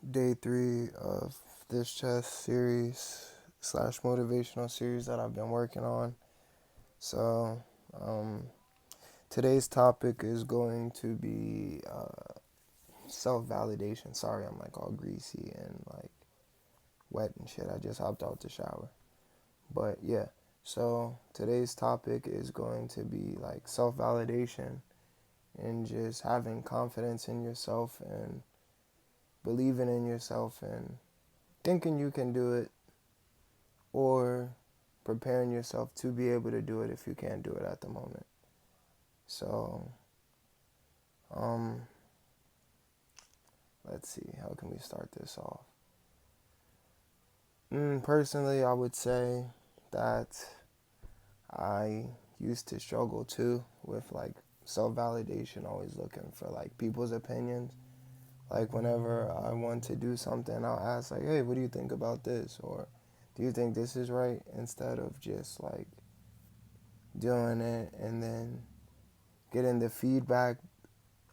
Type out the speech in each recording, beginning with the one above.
day 3 of this chess series slash motivational series that I've been working on. So, um, today's topic is going to be self validation. Sorry, I'm like all greasy and like wet and shit. I just hopped out the shower. But yeah, so today's topic is going to be like self validation and just having confidence in yourself and believing in yourself and thinking you can do it or preparing yourself to be able to do it if you can't do it at the moment. So, um, let's see, how can we start this off? Personally, I would say that I used to struggle too with like self validation, always looking for like people's opinions. Like whenever I want to do something, I'll ask like, "Hey, what do you think about this?" Or "Do you think this is right?" Instead of just like doing it and then getting the feedback.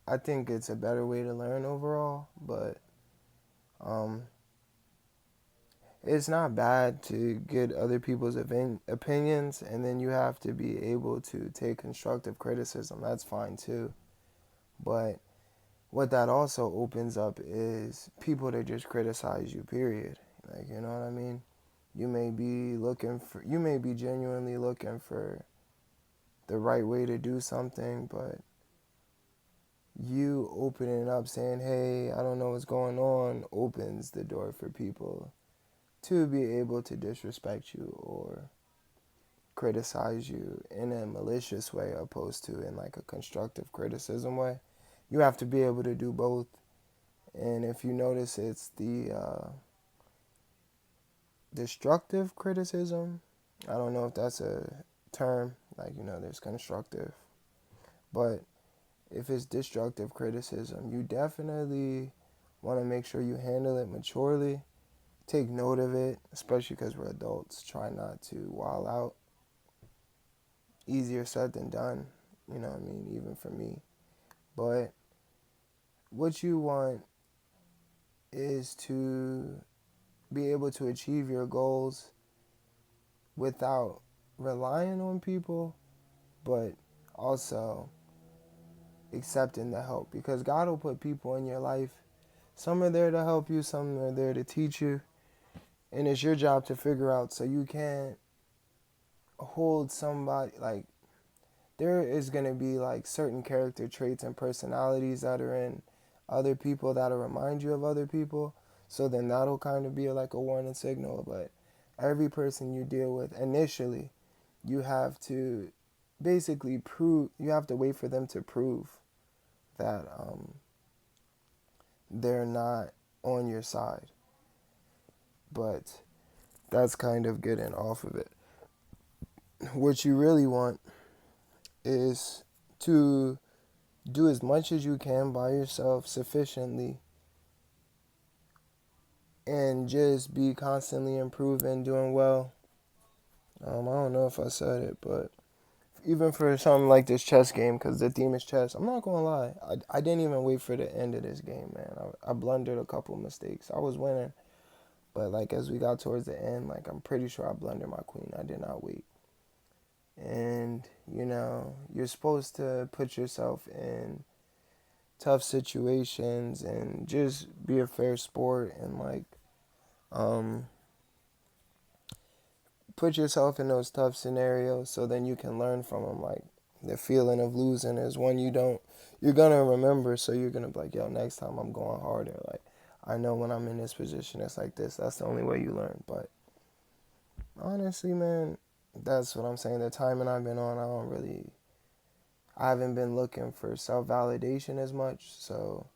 I think it's a better way to learn overall, but um, it's not bad to get other people's opinions, and then you have to be able to take constructive criticism. That's fine too. But what that also opens up is people to just criticize you, period. Like, you know what I mean? You may be genuinely looking for the right way to do something, but you opening up saying, hey, I don't know what's going on, opens the door for people to be able to disrespect you or criticize you in a malicious way opposed to in like a constructive criticism way. You have to be able to do both. And if you notice, it's the destructive criticism. I don't know if that's a term, like, there's constructive. But if it's destructive criticism, you definitely want to make sure you handle it maturely. Take note of it, especially because we're adults. Try not to wild out. Easier said than done, you know what I mean, even for me. But what you want is to be able to achieve your goals without relying on people, but also accepting the help. Because God will put people in your life. Some are there to help you, some are there to teach you. And it's your job to figure out, so you can't hold somebody like there is going to be like certain character traits and personalities that are in other people that'll remind you of other people. So then that'll kind of be like a warning signal. But every person you deal with initially, you have to basically prove, you have to wait for them to prove that they're not on your side. But that's kind of getting off of it. What you really want is to do as much as you can by yourself sufficiently and just be constantly improving, doing well. I don't know if I said it, but even for something like this chess game, because the theme is chess, I'm not going to lie. I didn't even wait for the end of this game, man. I blundered a couple mistakes. I was winning, but like as we got towards the end, like I'm pretty sure I blundered my queen. I did not wait. And, you're supposed to put yourself in tough situations and just be a fair sport and like um, put yourself in those tough scenarios so then you can learn from them. Like the feeling of losing is one you're gonna remember, so you're gonna be like, yo, next time I'm going harder. Like I know when I'm in this position it's like this. That's the only way you learn. But honestly, man, that's what I'm saying. The timing I've been on, I haven't been looking for self validation as much. So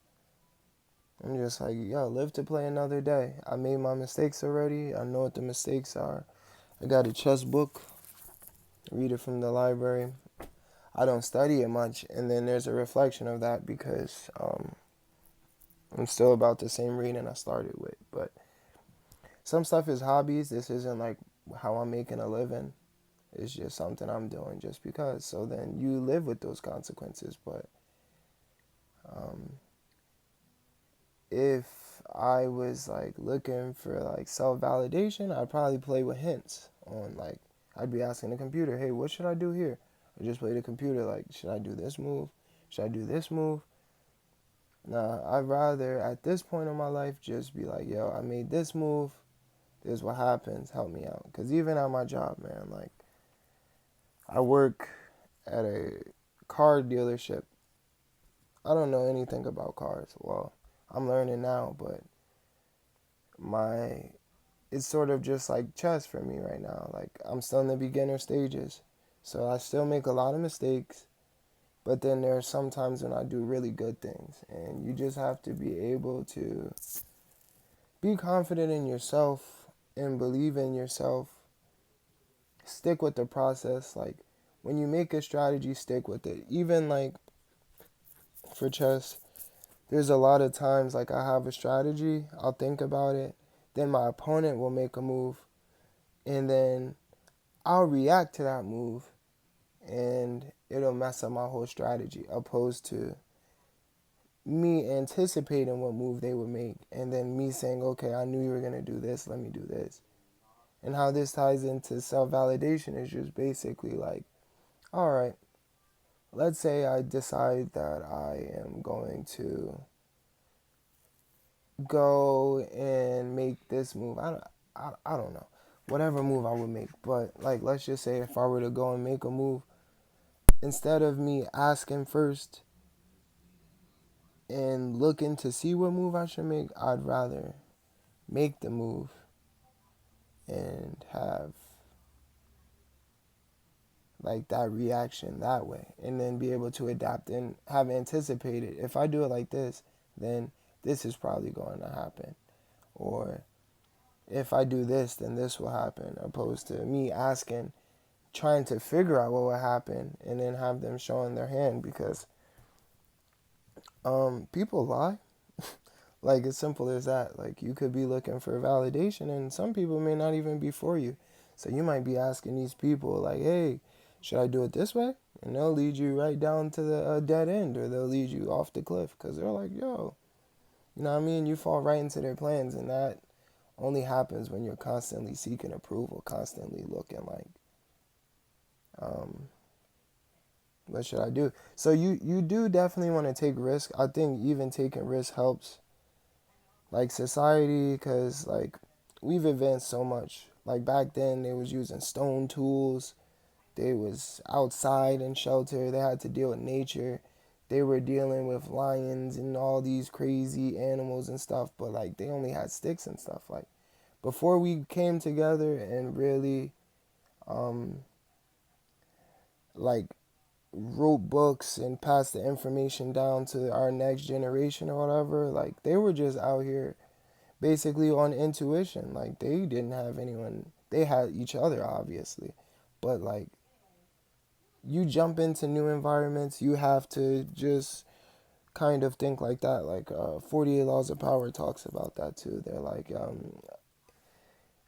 I'm just like, yo, live to play another day. I made my mistakes already. I know what the mistakes are. I got a chess book, read it from the library. I don't study it much, and then there's a reflection of that because I'm still about the same reading I started with. But some stuff is hobbies. This isn't like how I'm making a living. It's just something I'm doing just because. So then you live with those consequences. But um, if I was like looking for like self validation, I'd probably play with hints on like I'd be asking the computer, hey, what should I do here? Or just play the computer like, should I do this move? Should I do this move? Nah, I'd rather at this point in my life just be like, yo, I made this move. This is what happens. Help me out. Cause even at my job, man, like I work at a car dealership. I don't know anything about cars. Well, I'm learning now, but my it's sort of just like chess for me right now. Like I'm still in the beginner stages. So I still make a lot of mistakes, but then there are some times when I do really good things, and you just have to be able to be confident in yourself and believe in yourself. Stick with the process. Like when you make a strategy, stick with it. Even like for chess, there's a lot of times like I have a strategy, I'll think about it, then my opponent will make a move, and then I'll react to that move, and it'll mess up my whole strategy, opposed to me anticipating what move they would make and then me saying, okay, I knew you were going to do this, let me do this. And how this ties into self-validation is just basically like, all right, let's say I decide that I am going to go and make this move. I don't know. Whatever move I would make. But like let's just say if I were to go and make a move, instead of me asking first and looking to see what move I should make, I'd rather make the move and have like that reaction that way, and then be able to adapt and have anticipated, if I do it like this, then this is probably going to happen, or if I do this, then this will happen, opposed to me asking, trying to figure out what will happen and then have them showing their hand, because people lie. Like as simple as that. Like you could be looking for validation and some people may not even be for you. So you might be asking these people like, hey, should I do it this way? And they'll lead you right down to the dead end, or they'll lead you off the cliff because they're like, yo, you know what I mean? You fall right into their plans, and that only happens when you're constantly seeking approval, constantly looking like, um, what should I do? So you do definitely want to take risk. I think even taking risk helps like society, because like we've advanced so much. Like back then they was using stone tools, they was outside in shelter, they had to deal with nature, they were dealing with lions and all these crazy animals and stuff, but like they only had sticks and stuff. Like before we came together and really um like wrote books and passed the information down to our next generation or whatever, like they were just out here basically on intuition. Like they didn't have anyone. They had each other, obviously, but like you jump into new environments, you have to just kind of think like that. Like 48 Laws of Power talks about that too. They're like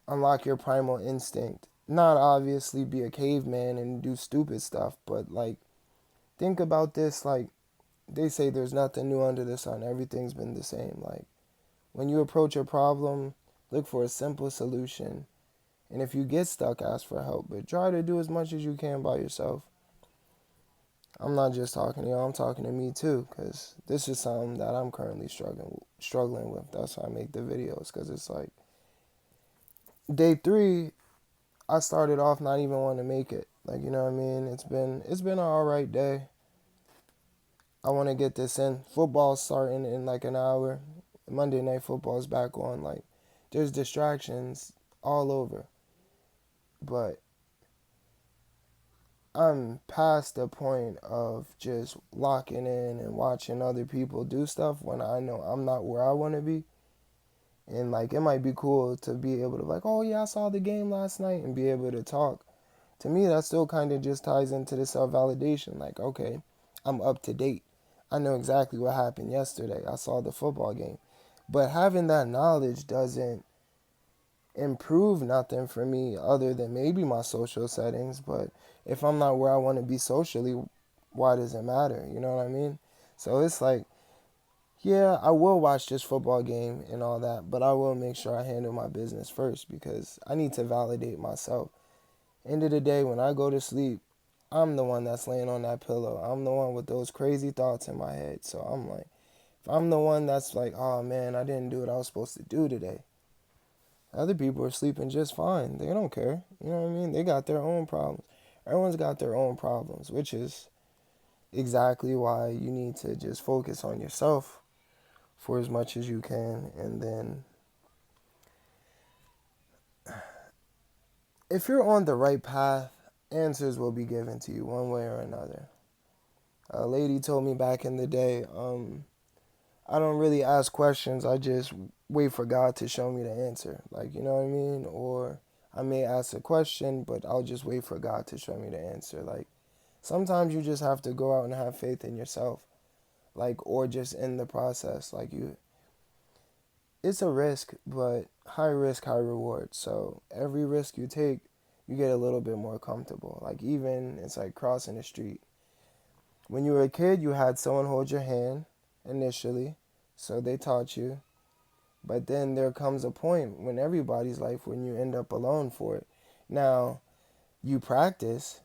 unlock your primal instinct. Not obviously be a caveman and do stupid stuff, but like think about this. Like they say, there's nothing new under the sun. Everything's been the same. Like when you approach a problem, look for a simple solution. And if you get stuck, ask for help. But try to do as much as you can by yourself. I'm not just talking to you, I'm talking to me too. Because this is something that I'm currently struggling with. That's why I make the videos. Because it's like, day 3, I started off not even wanting to make it. Like, you know what I mean? It's been an alright day. I want to get this in. Football's starting in like an hour. Monday Night Football is back on. Like, there's distractions all over. But I'm past the point of just locking in and watching other people do stuff when I know I'm not where I want to be. And like, it might be cool to be able to, like, oh yeah, I saw the game last night, and be able to talk. To me, that still kind of just ties into the self validation. Like, okay, I'm up to date. I know exactly what happened yesterday. I saw the football game. But having that knowledge doesn't improve nothing for me other than maybe my social settings. But if I'm not where I want to be socially, why does it matter? You know what I mean? So it's like Yeah, I will watch this football game and all that, but I will make sure I handle my business first because I need to validate myself. End of the day, when I go to sleep, I'm the one that's laying on that pillow. I'm the one with those crazy thoughts in my head. So I'm like, if I'm the one that's like, oh man, I didn't do what I was supposed to do today. Other people are sleeping just fine. They don't care. You know what I mean? They got their own problems. Everyone's got their own problems, which is exactly why you need to just focus on yourself for as much as you can. And then if you're on the right path, answers will be given to you one way or another. A lady told me back in the day, I don't really ask questions. I just wait for God to show me the answer. Like, you know what I mean? Or I may ask a question, but I'll just wait for God to show me the answer. Like, sometimes you just have to go out and have faith in yourself. Like, or just in the process. Like, it's a risk, but high risk, high reward. So every risk you take, you get a little bit more comfortable. Like, even it's like crossing the street. When you were a kid, you had someone hold your hand initially, so they taught you. But then there comes a point when everybody's life when you end up alone for it. Now, you practice,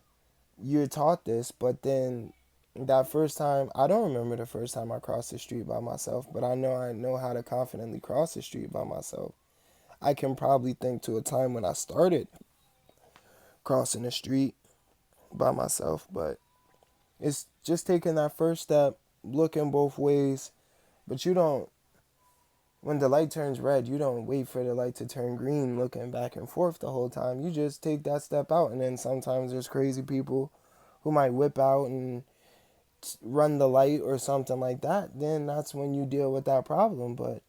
you're taught this, but then that first time, I don't remember the first time I crossed the street by myself, but I know how to confidently cross the street by myself. I can probably think to a time when I started crossing the street by myself, but it's just taking that first step, looking both ways, but you don't, when the light turns red, you don't wait for the light to turn green looking back and forth the whole time. You just take that step out, and then sometimes there's crazy people who might whip out and run the light or something like that. Then that's when you deal with that problem, but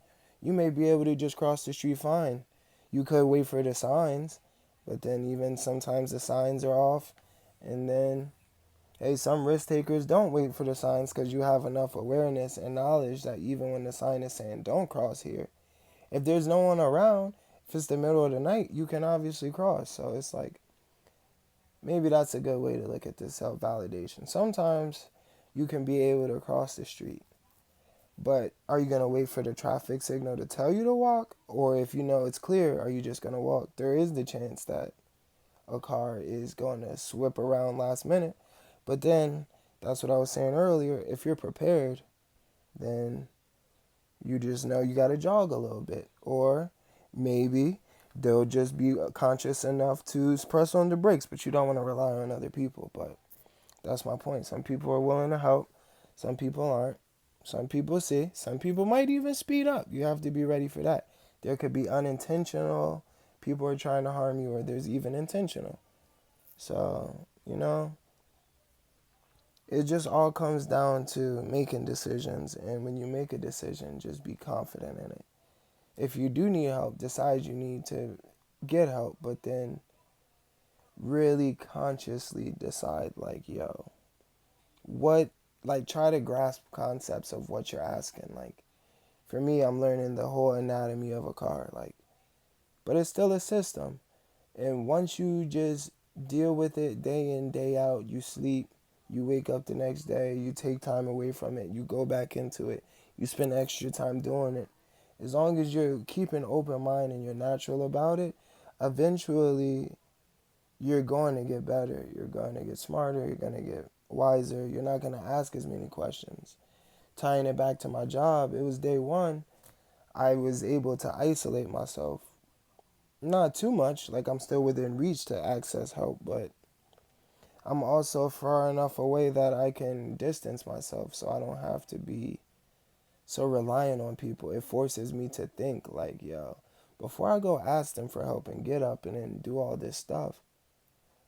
you may be able to just cross the street fine. You could wait for the signs, but then even sometimes the signs are off, and then hey, some risk takers don't wait for the signs because you have enough awareness and knowledge that even when the sign is saying don't cross here, if there's no one around, if it's the middle of the night, you can obviously cross. So it's like maybe that's a good way to look at this self validation. Sometimes you can be able to cross the street, but are you going to wait for the traffic signal to tell you to walk? Or if you know it's clear, are you just going to walk? There is the chance that a car is going to swip around last minute. But then, that's what I was saying earlier. If you're prepared, then you just know you got to jog a little bit. Or maybe they'll just be conscious enough to press on the brakes, but you don't want to rely on other people. But that's my point. Some people are willing to help, some people aren't. Some people see, some people might even speed up. You have to be ready for that. There could be unintentional people are trying to harm you, or there's even intentional. So, it just all comes down to making decisions. And when you make a decision, just be confident in it. If you do need help, decide you need to get help, but then really consciously decide, like, yo, what, like, try to grasp concepts of what you're asking. Like, for me, I'm learning the whole anatomy of a car, like, but it's still a system. And once you just deal with it day in, day out, you sleep, you wake up the next day, you take time away from it, you go back into it, you spend extra time doing it. As long as you're keeping an open mind and you're natural about it, eventually you're going to get better. You're going to get smarter. You're going to get wiser. You're not going to ask as many questions. Tying it back to my job, it was day one. I was able to isolate myself. Not too much, like I'm still within reach to access help, but I'm also far enough away that I can distance myself so I don't have to be so reliant on people. It forces me to think like, yo, before I go ask them for help and get up and then do all this stuff,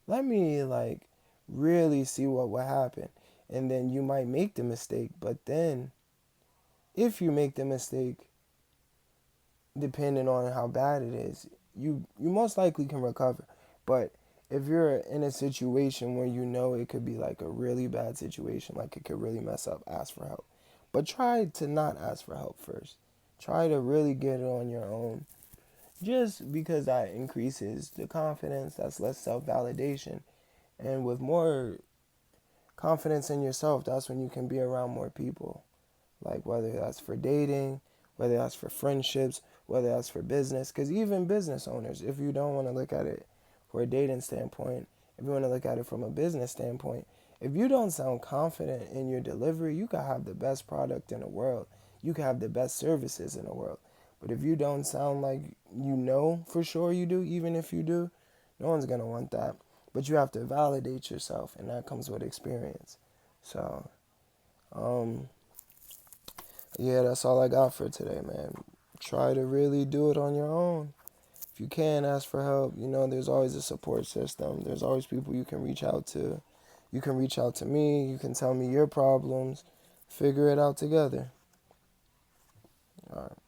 let me like really see what will happen. And then you might make the mistake, but then if you make the mistake, depending on how bad it is, you most likely can recover. But if you're in a situation where you know it could be like a really bad situation, like it could really mess up, ask for help. But try to not ask for help first. Try to really get it on your own. Just because that increases the confidence, that's less self validation. And with more confidence in yourself, that's when you can be around more people. like whether that's for dating, whether that's for friendships, whether that's for business. Because even business owners, if you don't want to look at it for a dating standpoint, if you want to look at it from a business standpoint, if you don't sound confident in your delivery, you can have the best product in the world. You can have the best services in the world. But if you don't sound like you know for sure you do, even if you do, no one's going to want that. But you have to validate yourself, and that comes with experience. So, um, yeah, that's all I got for today, man. Try to really do it on your own. If you can, ask for help. You know, there's always a support system. There's always people you can reach out to. You can reach out to me. You can tell me your problems. Figure it out together. All right.